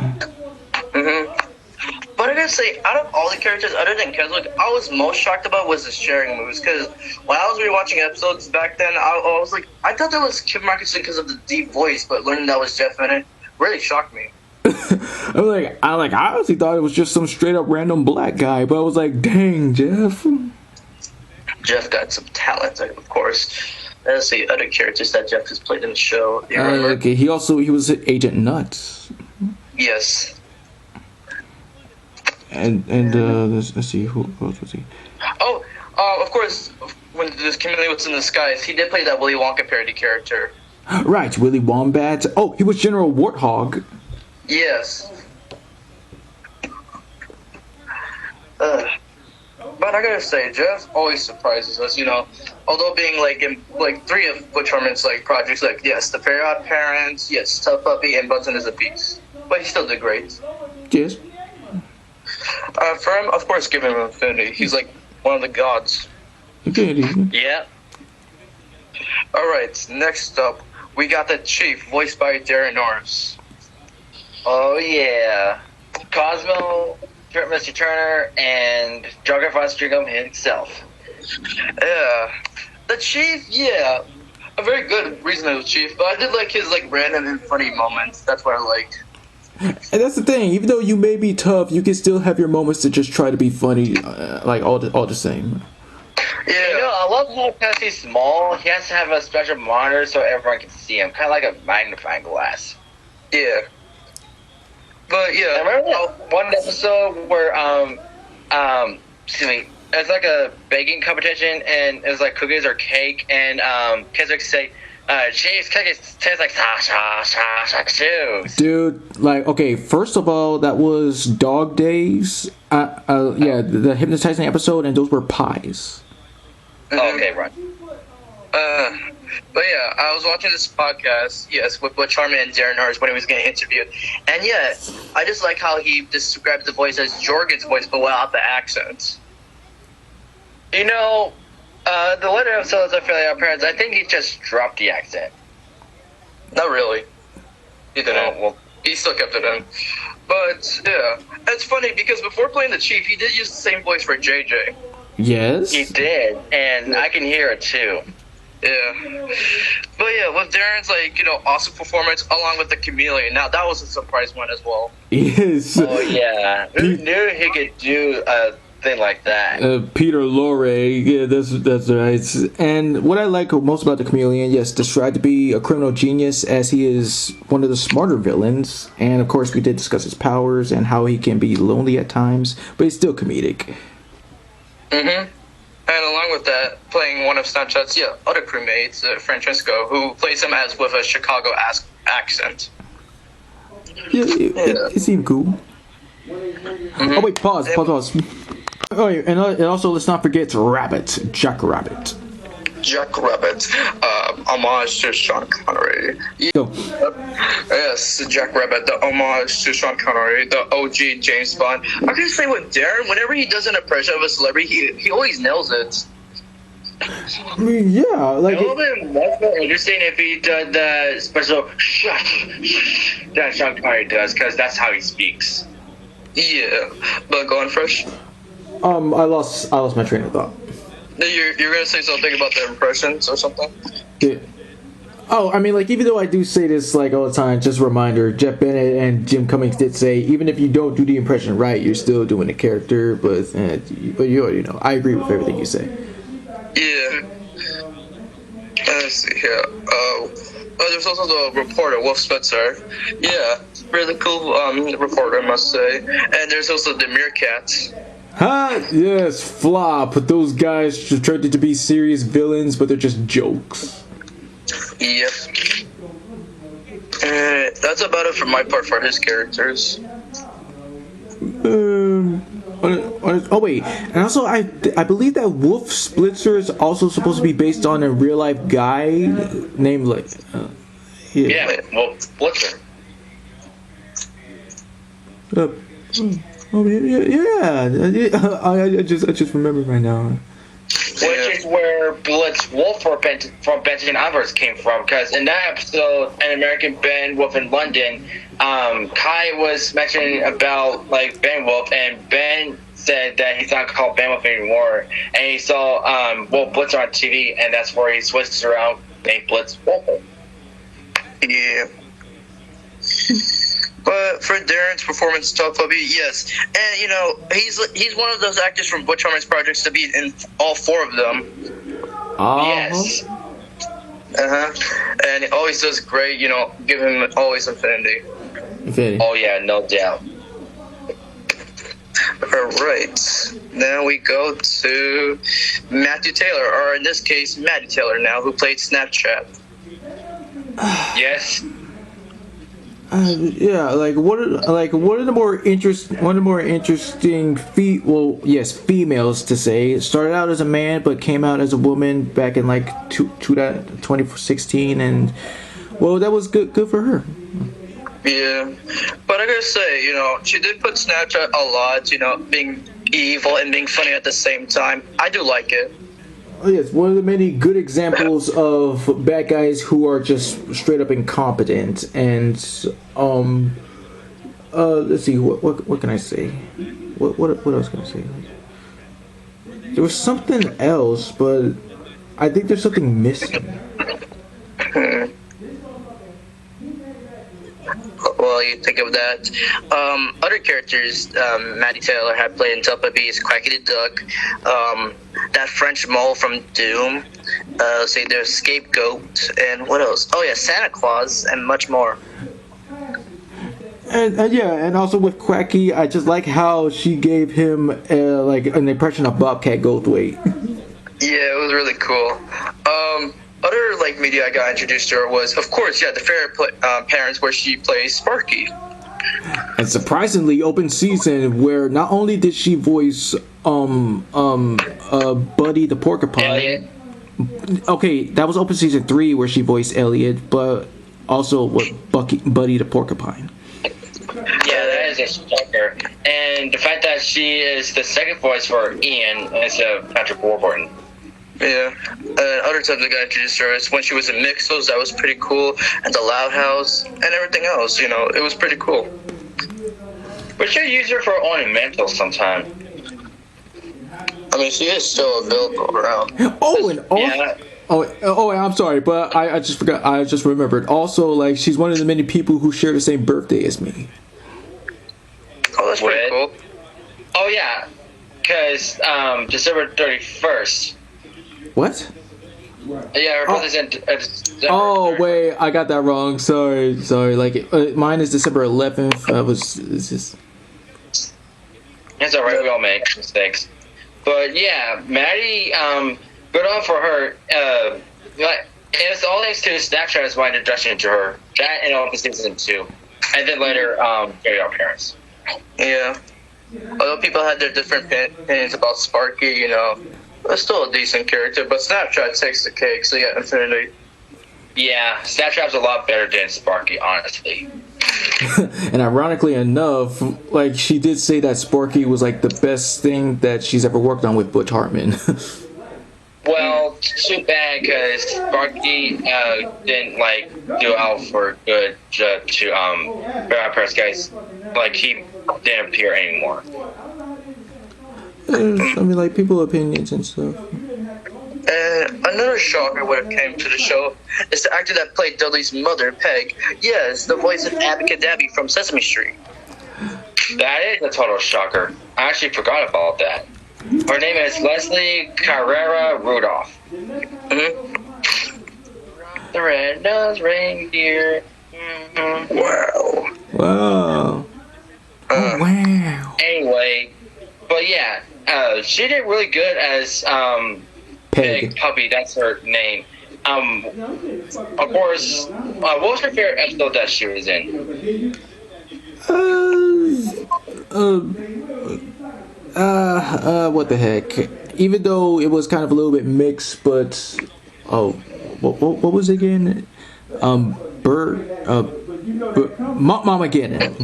But I gotta say, out of all the characters other than Keswick, I was most shocked about was the sharing moves, because when I was rewatching episodes back then, I was like, I thought that was Kim Markinson because of the deep voice, but learning that was Jeff Bennett really shocked me. I honestly thought it was just some straight up random black guy, but I was like, dang, Jeff. Jeff got some talent, of course. Let's see other characters that Jeff has played in the show. Do you remember? Okay, he was Agent Nuts. Yes. And let's see, who else was he? Oh, of course, when this chameleon was in the skies, he did play that Willy Wonka parody character. Right, Willy Wombat. Oh, he was General Warthog. Yes. But I gotta say, Jeff always surprises us, Although being like in like 3 of Butch Harmon's like projects, like yes, the Fairy Odd Parents, yes, T.U.F.F. Puppy, and Bunsen is a Beast. But he still did great. Yes. For him, of course, give him infinity. He's like one of the gods. Infinity. Yeah. Alright, next up, we got the Chief, voiced by Darren Norris. Oh yeah. Cosmo, Mr. Turner, and Juggernaut Stringham himself. Yeah. The Chief, yeah. A very good reasonable Chief, but I did like his like random and funny moments. That's what I liked. And that's the thing. Even though you may be tough, you can still have your moments to just try to be funny, like all the same. Yeah. You know, I love how because he's small, he has to have a special monitor so everyone can see him, kind of like a magnifying glass. Yeah. But yeah. I remember that one episode where excuse me, it's like a baking competition, and it was like cookies or cake, and kids would say, "Cheese cookies taste like shoes." Dude, like, okay, first of all, that was Dog Days. Yeah, the hypnotizing episode, and those were pies. Oh, okay, right. But yeah, I was watching this podcast, yes, with Butch Harmon and Darren Hurst when he was getting interviewed. And yeah, I just like how he described the voice as Jorgen's voice, but without the accent. You know, the later episodes of Fairly Odd Parents, I think he just dropped the accent. Not really. He didn't. Oh, well. He still kept it in. But yeah, it's funny because before playing the Chief, he did use the same voice for JJ. Yes? He did, and I can hear it too. Yeah. But yeah, with Darren's, like, you know, awesome performance along with the Chameleon. Now, that was a surprise one as well. Yes. Oh, yeah. Who knew he could do a thing like that? Peter Lorre, yeah, that's right. And what I like most about the Chameleon, yes, described to be a criminal genius, as he is one of the smarter villains. And of course, we did discuss his powers and how he can be lonely at times, but he's still comedic. Mm-hmm. And along with that, playing one of Snapchat's other crewmates, Francesco, who plays him as with a Chicago accent. Yeah, it seemed cool. Mm-hmm. Oh wait, pause. Oh, and also let's not forget Jack Rabbit. Jack Rabbit, homage to Sean Connery. Go. Yes, Jack Rabbit, the homage to Sean Connery, the OG James Bond. I'm gonna say with Darren, whenever he does an impression of a celebrity, he always nails it. I mean, yeah, like It would have been much more interesting if he did the special shush that Sean Connery does, because that's how he speaks. Yeah, but going fresh. I lost my train of thought. You're gonna say something about the impressions or something? Yeah. Oh, I mean, like, even though I do say this, like, all the time, just a reminder, Jeff Bennett and Jim Cummings did say, even if you don't do the impression right, you're still doing the character, but you already know. I agree with everything you say. Yeah. Let's see here. There's also the reporter, Wolf Spitzer. Yeah, really cool reporter, I must say. And there's also the Meerkat. Huh? Yes, flop. Those guys tried to be serious villains, but they're just jokes. Yep. That's about it for my part for his characters. Oh wait, and also I believe that Wolf Splitzer is also supposed to be based on a real life guy named like Yeah, Wolf Splitzer. Oh yeah. I just remember right now. Which is where Blitz Wolf from Benjamin Alvarez came from, because in that episode, an American Ben Wolf in London, Kai was mentioning about like Ben Wolf, and Ben said that he's not called Ben Wolf anymore, and he saw Wolf Blitzer on TV, and that's where he switched around, named Blitz Wolf. Yeah. But for Darren's performance, Top Puppy, yes, and you know he's one of those actors from Butch Harmon's projects to be in all four of them. Yes. And he always does great. You know, give him always infinity. Oh yeah, no doubt. All right, now we go to Matthew Taylor, or in this case, Matty Taylor now, who played Snapchat. Yes. Yeah, one of the more interesting females to say. Started out as a man, but came out as a woman back in like 2016, and well, that was good for her. Yeah, but I gotta say, you know, she did put Snapchat a lot. You know, being evil and being funny at the same time. I do like it. Oh, yes, one of the many good examples of bad guys who are just straight up incompetent. And let's see, what can I say? What else can I say? There was something else, but I think there's something missing. Well, you think of that. Other characters Maddie Taylor had played in T.U.F.F is Quacky the Duck, that French mole from Doom, let's see, there's Scapegoat, and what else? Oh yeah, Santa Claus, and much more. And yeah, and also with Quacky, I just like how she gave him like an impression of Bobcat Goldthwait. Yeah, it was really cool. Other like media I got introduced to her was, of course, yeah, the Fair Parents, where she plays Sparky. And surprisingly, open season where not only did she voice Buddy the Porcupine. Elliot. Okay, that was open season 3 where she voiced Elliot, but also with Buddy the Porcupine. Yeah, that is a shocker. And the fact that she is the second voice for Ian instead of Patrick Warburton. Yeah. Other times I got introduced to her is when she was in Mixos, that was pretty cool, and the Loud House, and everything else, you know, it was pretty cool. We should use her for ornamental sometime. I mean, she is still available around. Oh, and also, Yeah. oh, I'm sorry, but I just forgot. I just remembered. Also, like, she's one of the many people who share the same birthday as me. Oh, that's pretty cool. Oh, yeah. Because December 31st. What? Yeah, her birthday's in December Oh 31st. wait, I got that wrong. Sorry. Like mine is December 11th. It's just. It's alright, we all make mistakes. But yeah, Maddie, good on for her. It's all thanks to Snapchat is my introduction to her. That and Open Season 2. And then later, Very Our Parents. Yeah. Although people had their different opinions about Sparky, you know, it's still a decent character, but Snapchat takes the cake, so yeah, Infinity. Yeah, Snapchat's a lot better than Sparky, honestly. And ironically enough, like she did say that Sparky was like the best thing that she's ever worked on with Butch Hartman. Well, too bad because Sparky didn't like do out for good to Very Our Parents guys. Like he didn't appear anymore. I mean, like people opinions and stuff. And another shocker when it came to the show is the actor that played Dudley's mother, Peg. Yes, the voice of Abacadabby from Sesame Street. That is a total shocker. I actually forgot about that. Her name is Leslie Carrera Rudolph. Mm-hmm. The red-nosed reindeer. Mm-hmm. Wow. Wow. Oh, wow. Anyway, but yeah, she did really good as Pig Puppy. That's her name. Of course, what was her favorite episode that she was in? What the heck? Even though it was kind of a little bit mixed, but what was it again? Mama Gannon.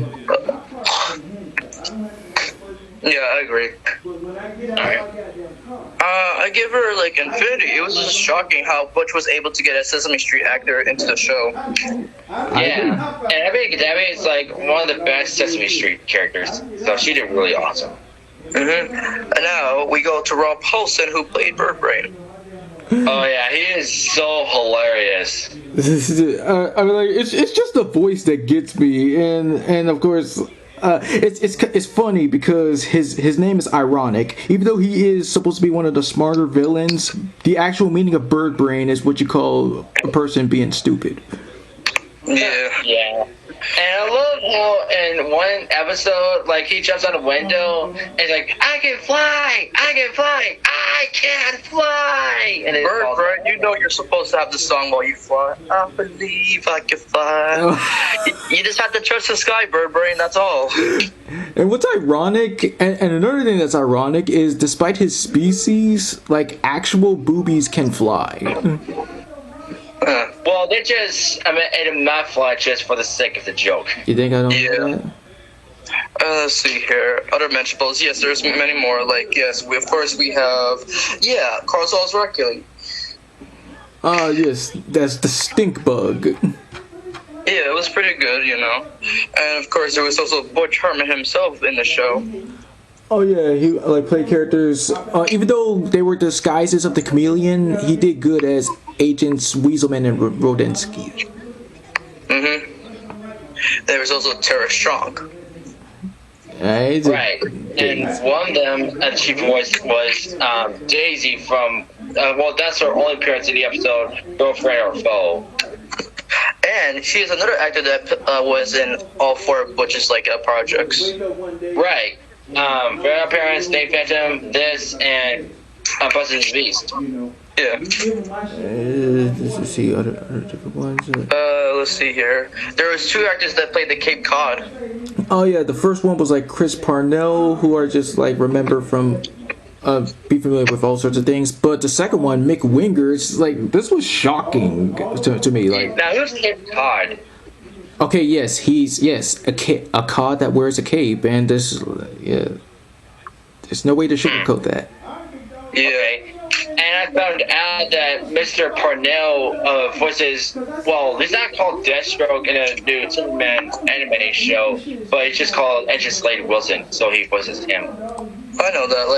Yeah, I agree. Alright. I give her like Infinity. It was just shocking how Butch was able to get a Sesame Street actor into the show. Yeah, and Debbie is like one of the best Sesame Street characters, so she did really awesome. Mm-hmm. And now we go to Rob Paulsen, who played Bird Brain. Oh yeah, he is so hilarious. I mean, like it's just the voice that gets me, and of course. It's funny because his name is ironic. Even though he is supposed to be one of the smarter villains, the actual meaning of bird brain is what you call a person being stupid. Yeah. Yeah. And I love how in one episode, like, he jumps out a window and he's like, I can fly! I can fly! I can fly! And it Bird Brain, you know you're supposed to have the song while you fly. I believe I can fly. You just have to trust the sky, Bird Brain, that's all. And what's ironic, and another thing that's ironic, is despite his species, like, actual boobies can fly. Well, they just made him not fly just for the sake of the joke. You think I don't know Yeah. that? Let's see here. Other mentionables. Yes, there's many more. Like, yes, we have, yeah, Carl Saul's Hercules. Yes, that's the stink bug. Yeah, it was pretty good, you know. And of course, there was also Butch Hartman himself in the show. Oh yeah, he like played characters. Even though they were disguises of the chameleon, he did good as Agents Weaselman and Rodinsky. There was also Tara Strong. Right, and one of them that she voiced was Daisy from. Well, that's her only appearance in the episode "Girlfriend or Foe." And she is another actor that was in all four of Butch's projects. Right. Her appearance, Dave Phantom, this, and Buster's Beast. Yeah. Let's see other different ones. Let's see here. There was two actors that played the Cape Cod. Oh yeah, the first one was like Chris Parnell, who are just like remember from be familiar with all sorts of things. But the second one, Mick Winger, it's like this was shocking to me. Like, now who's Cape Cod? Okay, yes, he's a cod that wears a cape, and there's no way to sugarcoat that. Yeah. Okay. And I found out that Mr. Parnell voices, well, he's not called Deathstroke in a new Superman anime show, but it's just called Edge Slade Wilson, so he voices him. I know that,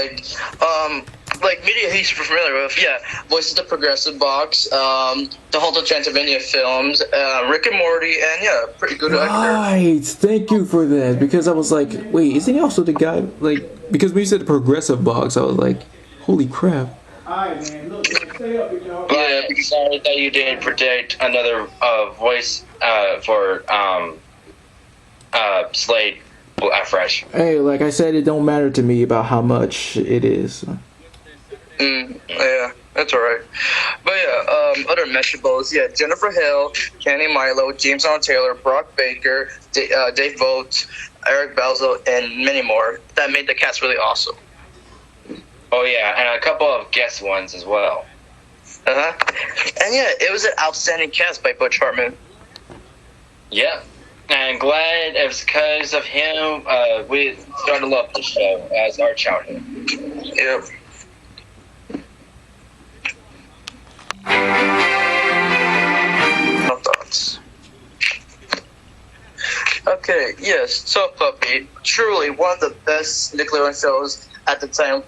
media he's familiar with, voices the Progressive Box, the Hotel Transylvania films, Rick and Morty, and pretty good actor. Right, thank you for that, because I was like, wait, isn't he also the guy, because when you said the Progressive Box, I was like, holy crap. Alright, man. Look, stay up, y'all. But sorry that you didn't predict another voice for Slade Fresh. Hey, like I said, it don't matter to me about how much it is. Yeah, that's alright. But other mentionables, Jennifer Hill, Kenny Milo, James Arnold Taylor, Brock Baker, Dave Vogt, Eric Balzo, and many more. That made the cast really awesome. Oh yeah, and a couple of guest ones as well. And it was an outstanding cast by Butch Hartman. Yep. And glad it was because of him we started to love the show as our childhood. Yep. No thoughts. Okay, yes, So Puppy, truly one of the best Nickelodeon shows at the time,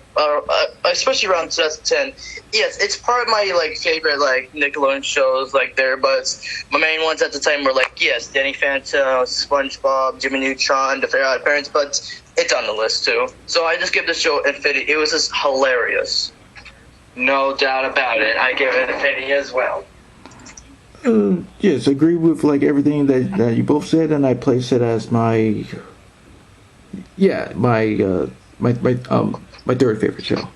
especially around 2010. Yes, it's part of my favorite Nickelodeon shows there, but my main ones at the time were Danny Phantom, SpongeBob, Jimmy Neutron, The Fair Odd Parents, but it's on the list too. So I just give this show infinity. It was just hilarious. No doubt about it. I give it infinity as well. Yes, I agree with everything that you both said, and I place it as my third favorite show.